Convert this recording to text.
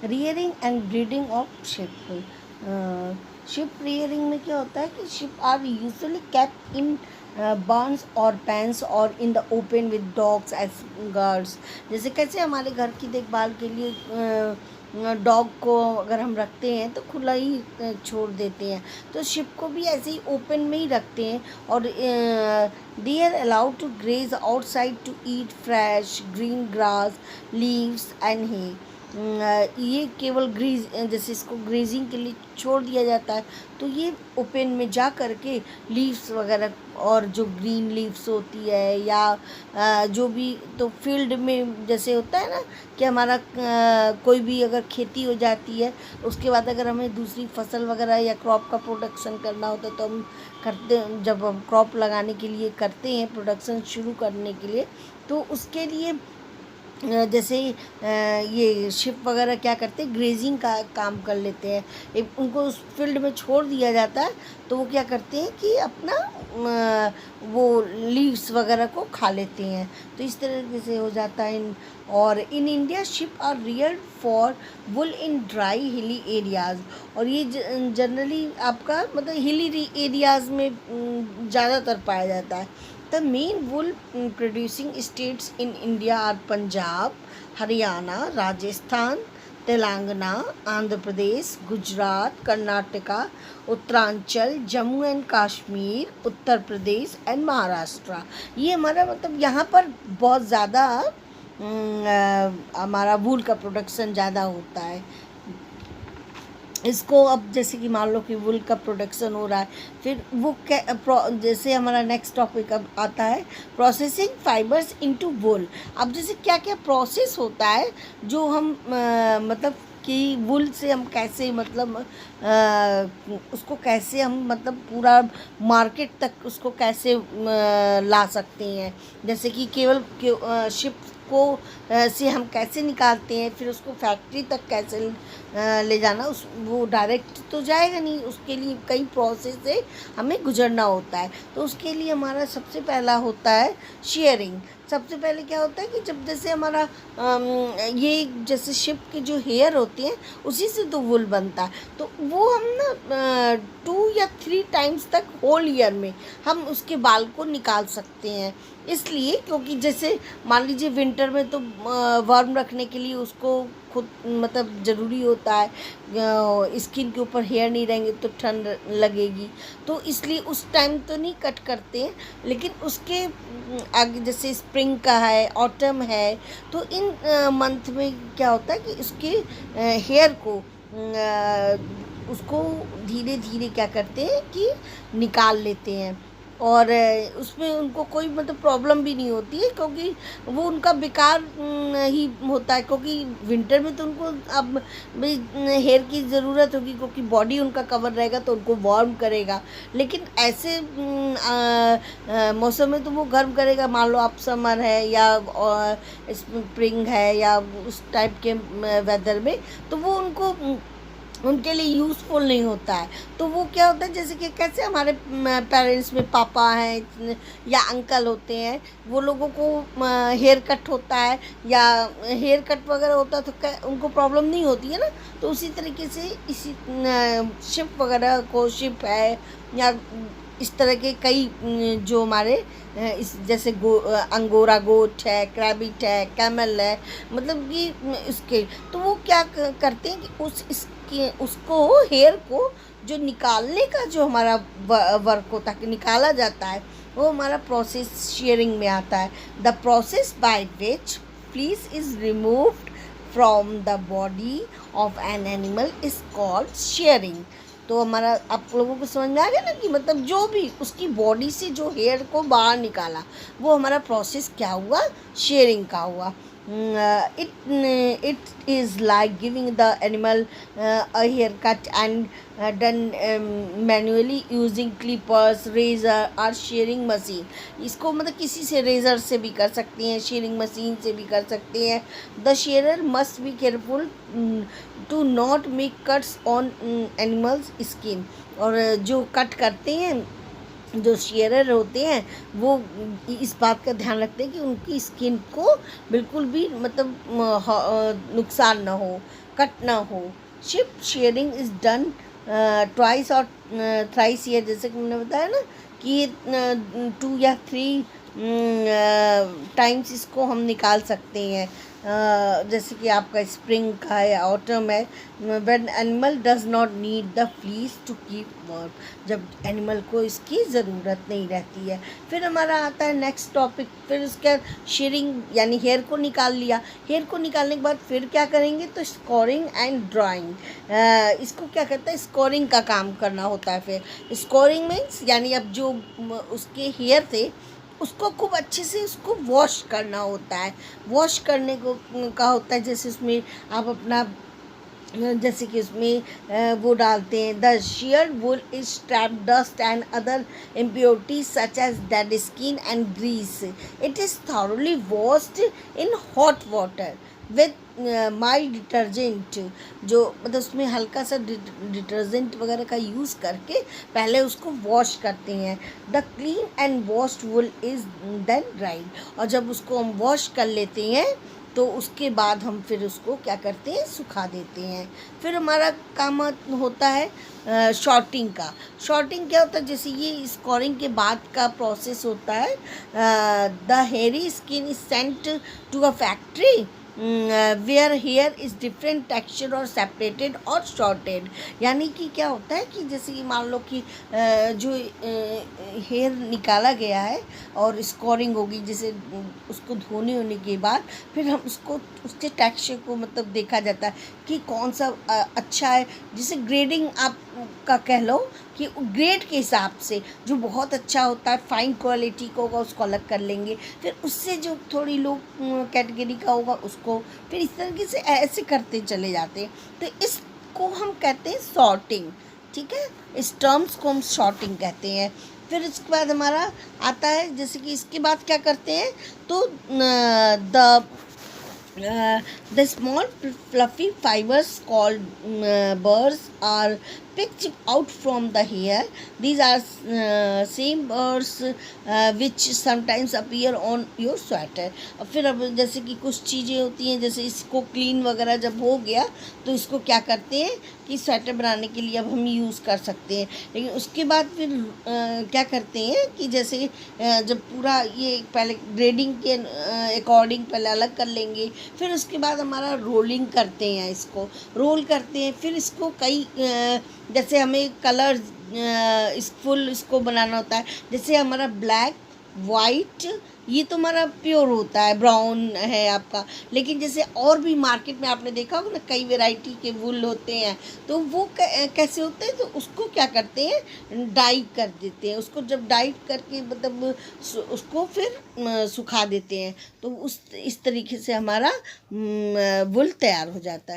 Rearing and breeding of sheep. Sheep rearing में क्या होता है कि sheep are usually kept in barns और पेन्स और in the open with dogs as guards. जैसे कैसे हमारे घर की देखभाल के लिए डॉग को अगर हम रखते हैं तो खुला ही छोड़ देते हैं, तो शिप को भी ऐसे ही ओपन में ही रखते हैं। और they are allowed to graze outside to eat fresh green grass leaves and hay. ये केवल ग्रीज जैसे इसको ग्रेजिंग के लिए छोड़ दिया जाता है, तो ये ओपन में जा कर के लीव्स वगैरह और जो ग्रीन लीव्स होती है या जो भी, तो फील्ड में जैसे होता है ना कि हमारा कोई भी अगर खेती हो जाती है उसके बाद अगर हमें दूसरी फसल वगैरह या क्रॉप का प्रोडक्शन करना होता है तो हम करते, जब हम क्रॉप लगाने के लिए करते हैं प्रोडक्शन शुरू करने के लिए, तो उसके लिए जैसे ये शिप वगैरह क्या करते हैं, ग्रेजिंग का काम कर लेते हैं। एक उनको उस फील्ड में छोड़ दिया जाता है, तो वो क्या करते हैं कि अपना वो लीव्स वगैरह को खा लेते हैं। तो इस तरीके से हो जाता है। और in India sheep are reared for wool in dry hilly areas. और ये जनरली आपका मतलब हिली एरियाज़ में ज़्यादातर पाया जाता है। The main wool producing states in India are Punjab, Haryana, Rajasthan, Telangana, Andhra Pradesh, Gujarat, Karnataka, Uttaranchal, Jammu and Kashmir, Uttar Pradesh and Maharashtra. ये हमारा मतलब यहाँ पर बहुत ज़्यादा हमारा वूल का प्रोडक्शन ज़्यादा होता है। इसको अब जैसे कि मान लो कि वुल का प्रोडक्शन हो रहा है, फिर वो जैसे हमारा नेक्स्ट टॉपिक अब आता है प्रोसेसिंग फाइबर्स इनटू वुल। अब जैसे क्या क्या प्रोसेस होता है जो हम मतलब कि वुल से हम कैसे मतलब उसको कैसे हम मतलब पूरा मार्केट तक उसको कैसे ला सकते हैं। जैसे कि केवल शिप को से हम कैसे निकालते हैं, फिर उसको फैक्ट्री तक कैसे ले जाना, उस वो डायरेक्ट तो जाएगा नहीं, उसके लिए कई प्रोसेस से हमें गुजरना होता है। तो उसके लिए हमारा सबसे पहला होता है शेयरिंग। सबसे पहले क्या होता है कि जब जैसे हमारा ये जैसे शिप के जो हेयर होते हैं उसी से तो वुल बनता है, तो वो हम ना 2 या 3 टाइम्स तक होल ईयर में हम उसके बाल को निकाल सकते हैं। इसलिए क्योंकि जैसे मान लीजिए विंटर में तो वार्म रखने के लिए उसको खुद मतलब ज़रूरी होता है, स्किन के ऊपर हेयर नहीं रहेंगे तो ठंड लगेगी, तो इसलिए उस टाइम तो नहीं कट करते हैं। लेकिन उसके आगे जैसे स्प्रिंग का है, ऑटम है, तो इन मंथ में क्या होता है कि इसके हेयर को उसको धीरे धीरे क्या करते हैं कि निकाल लेते हैं। और उसमें उनको कोई मतलब प्रॉब्लम भी नहीं होती है, क्योंकि वो उनका बेकार ही होता है, क्योंकि विंटर में तो उनको अब हेयर की ज़रूरत होगी क्योंकि बॉडी उनका कवर रहेगा तो उनको वार्म करेगा। लेकिन ऐसे मौसम में तो वो गर्म करेगा, मान लो आप समर है या स्प्रिंग है या उस टाइप के वेदर में, तो वो उनको उनके लिए यूज़फुल नहीं होता है। तो वो क्या होता है जैसे कि कैसे हमारे पेरेंट्स में पापा हैं या अंकल होते हैं, वो लोगों को हेयर कट होता है या हेयर कट वगैरह होता है तो उनको प्रॉब्लम नहीं होती है ना। तो उसी तरीके से इसी शिप वगैरह को, शिप है या इस तरह के कई जो हमारे इस जैसे अंगोरा गोट है, क्रैबिट है, कैमल है, मतलब कि इसके, तो वो क्या करते हैं कि उसको हेयर को जो निकालने का जो हमारा वर्क होता है, निकाला जाता है, वो हमारा प्रोसेस शेयरिंग में आता है। The process by which fleece is removed from the body of an animal is called sharing. तो हमारा आप लोगों को समझ में आ गया ना कि मतलब जो भी उसकी बॉडी से जो हेयर को बाहर निकाला वो हमारा प्रोसेस क्या हुआ, शेयरिंग का हुआ। It is like giving the animal a haircut and done manually using clippers, razor or shearing machine। इसको मतलब किसी से रेज़र से भी कर सकते हैं, शेयरिंग मशीन से भी कर सकते हैं। The shearer must be careful to not make cuts on animals skin। और जो कट करते हैं, जो शेयरर होते हैं, वो इस बात का ध्यान रखते हैं कि उनकी स्किन को बिल्कुल भी मतलब नुकसान ना हो। कट ना हो। Ship sharing is done twice और थ्राइस ईयर, जैसे कि मैंने बताया ना कि 2 या 3 टाइम्स इसको हम निकाल सकते हैं। जैसे कि आपका स्प्रिंग का है, ऑटम है, when animal does not need the fleece to keep warm, जब एनिमल को इसकी ज़रूरत नहीं रहती है। फिर हमारा आता है नेक्स्ट टॉपिक, फिर उसके शेयरिंग यानी हेयर को निकाल लिया। हेयर को निकालने के बाद फिर क्या करेंगे, तो स्कोरिंग एंड ड्राइंग, इसको क्या कहता है, स्कोरिंग का काम करना होता है। फिर स्कोरिंग मीन्स यानी अब जो उसके हेयर थे उसको खूब अच्छे से उसको वॉश करना होता है। वॉश करने को का होता है, जैसे उसमें आप अपना जैसे कि उसमें वो डालते हैं, the shear wool is trapped dust and other impurities such as dead skin and grease. It is thoroughly washed in hot water with mild detergent, जो मतलब उसमें हल्का सा डिटर्जेंट वगैरह का यूज़ करके पहले उसको वॉश करते हैं। The clean and washed wool is then dried, और जब उसको हम वॉश कर लेते हैं तो उसके बाद हम फिर उसको क्या करते हैं, सुखा देते हैं। फिर हमारा काम होता है शॉर्टिंग का। शॉर्टिंग क्या होता है, जैसे ये स्कोरिंग के बाद का प्रोसेस होता है। The hairy skin is sent to a factory where hair is different texture और सेपरेटेड और शॉर्टेड। यानी कि क्या होता है कि जैसे कि मान लो कि जो हेयर निकाला गया है और स्कोरिंग होगी, जैसे उसको धोने होने के बाद फिर हम उसको उसके टेक्सचर को मतलब देखा जाता है कि कौन सा अच्छा है। जैसे ग्रेडिंग आप का कह लो कि ग्रेड के हिसाब से जो बहुत अच्छा होता है, फाइन क्वालिटी का होगा, उसको अलग कर लेंगे। फिर उससे जो थोड़ी लो कैटेगरी का होगा उसको, फिर इस तरीके से ऐसे करते चले जाते हैं। तो इसको हम कहते हैं सॉर्टिंग, ठीक है, इस टर्म्स को हम सॉर्टिंग कहते हैं। फिर इसके बाद हमारा आता है, जैसे कि इसके बाद क्या करते हैं, तो the small fluffy fibers called burrs are picked out from the hair. These are same burrs which sometimes appear on your sweater. और फिर अब जैसे कि कुछ चीज़ें होती हैं, जैसे इसको क्लीन वगैरह जब हो गया तो इसको क्या करते हैं कि स्वेटर बनाने के लिए अब हम यूज़ कर सकते हैं। लेकिन उसके बाद फिर क्या करते हैं कि जैसे जब पूरा ये पहले ग्रेडिंग के अकॉर्डिंग पहले अलग कर लेंगे, फिर उसके बाद हमारा रोलिंग करते हैं, इसको रोल करते हैं। फिर इसको कई जैसे हमें कलर इस फुल इसको बनाना होता है, जैसे हमारा ब्लैक, वाइट, ये तो हमारा प्योर होता है, ब्राउन है आपका। लेकिन जैसे और भी मार्केट में आपने देखा होगा ना, कई वैरायटी के वुल होते हैं, तो वो कैसे होते हैं, तो उसको क्या करते हैं, डाई कर देते हैं। उसको जब डाई करके मतलब उसको फिर सुखा देते हैं, तो इस तरीके से हमारा वुल तैयार हो जाता है।